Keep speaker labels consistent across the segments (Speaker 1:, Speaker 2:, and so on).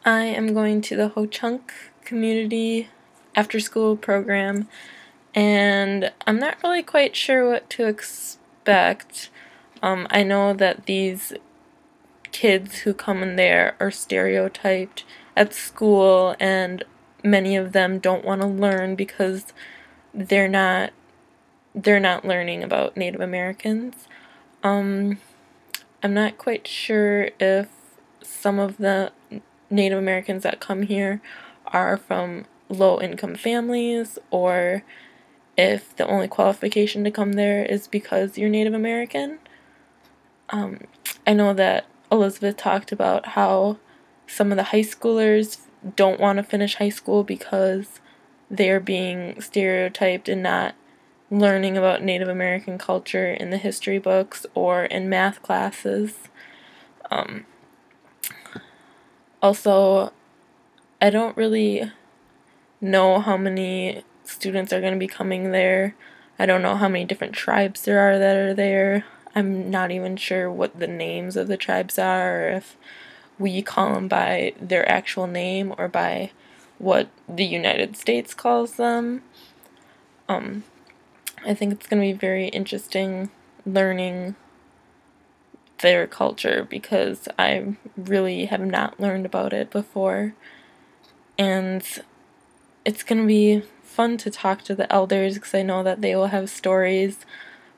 Speaker 1: I am going to the Ho Chunk Community After School program, and I'm not really quite sure what to expect. I know that these kids who come in there are stereotyped at school, and many of them don't want to learn because they're not they're not learning about Native Americans. Um, I'm not quite sure if some of the Native Americans that come here are from low income families, or if the only qualification to come there is because you're Native American. Um, I know that Elizabeth talked about how some of the high schoolers don't want to finish high school because they're being stereotyped and not learning about Native American culture in the history books or in math classes. Um, Also, I don't really know how many students are going to be coming there. I don't know how many different tribes there are that are there. I'm not even sure what the names of the tribes are, or if we call them by their actual name or by what the United States calls them. Um, I think it's going to be very interesting learning their culture because I really have not learned about it before. And it's going to be fun to talk to the elders because I know that they will have stories,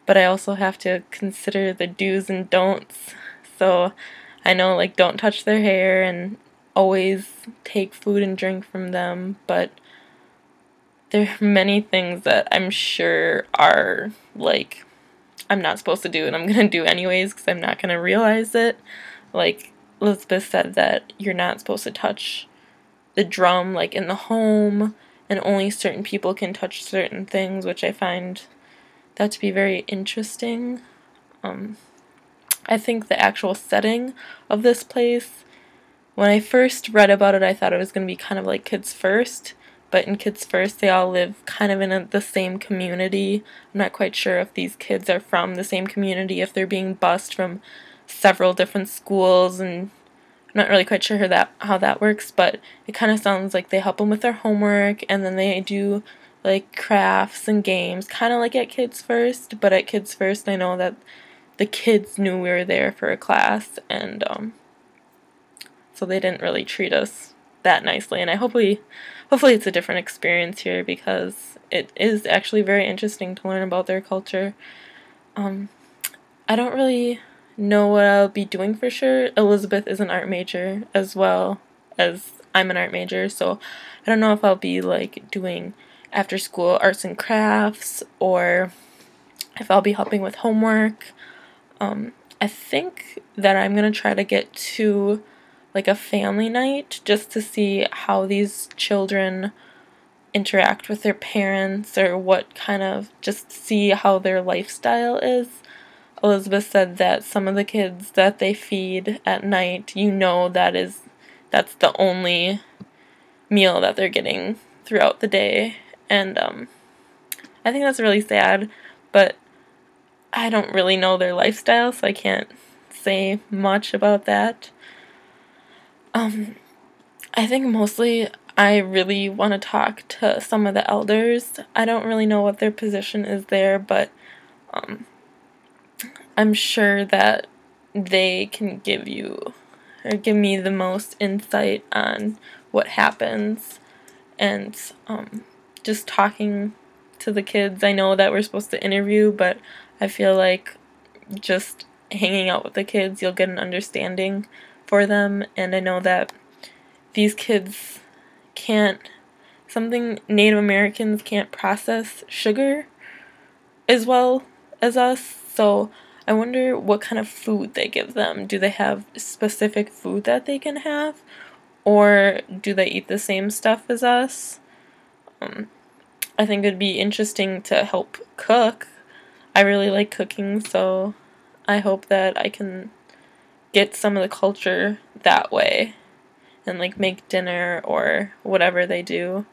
Speaker 1: but I also have to consider the do's and don'ts. So I know, like, don't touch their hair and always take food and drink from them, but there are many things that I'm sure are, like, I'm not supposed to do and I'm going to do anyways because I'm not going to realize it. Like, Elizabeth said that you're not supposed to touch the drum like in the home, and only certain people can touch certain things, which I find that to be very interesting. Um, I think the actual setting of this place, when I first read about it, I thought it was going to be kind of like Kids First, but in Kids First, they all live kind of in the same community. I'm not quite sure if these kids are from the same community, if they're being bused from several different schools, and I'm not really quite sure how that works, but it kind of sounds like they help them with their homework, and then they do like crafts and games, kind of like at Kids First. But at Kids First, I know that the kids knew we were there for a class, and so they didn't really treat us that nicely. And hopefully it's a different experience here because it is actually very interesting to learn about their culture. Um, I don't really know what I'll be doing for sure. Elizabeth is an art major as well as I'm an art major, so I don't know if I'll be like doing after school arts and crafts or if I'll be helping with homework. I think that I'm gonna try to get to like a family night just to see how these children interact with their parents, or what kind of, just see how their lifestyle is. Elizabeth said that some of the kids that they feed at night, that's the only meal that they're getting throughout the day. And I think that's really sad, but I don't really know their lifestyle, so I can't say much about that. I think mostly I really want to talk to some of the elders. I don't really know what their position is there, but I'm sure that they can give me the most insight on what happens. And just talking to the kids, I know that we're supposed to interview, but I feel like just hanging out with the kids, you'll get an understanding for them. And I know that these kids can't, something Native Americans can't process sugar as well as us, so I wonder what kind of food they give them. Do they have specific food that they can have? Or do they eat the same stuff as us? I think it'd be interesting to help cook. I really like cooking, so I hope that I can get some of the culture that way and like make dinner or whatever they do,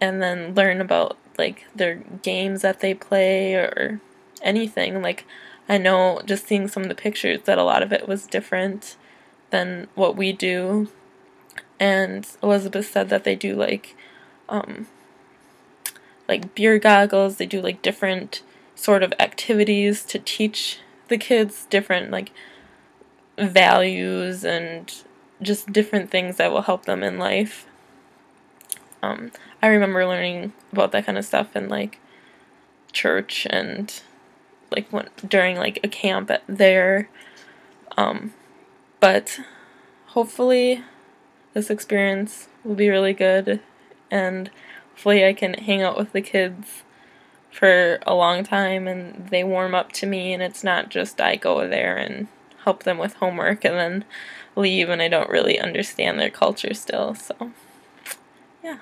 Speaker 1: and then learn about like their games that they play or anything. Like, I know just seeing some of the pictures that a lot of it was different than what we do. And Elizabeth said that they do like beer goggles, they do like different sort of activities to teach the kids different like values and just different things that will help them in life. I remember learning about that kind of stuff in like church and like during like a camp there. But hopefully this experience will be really good, and hopefully I can hang out with the kids for a long time and they warm up to me, and it's not just I go there and help them with homework and then leave and I don't really understand their culture still. So yeah.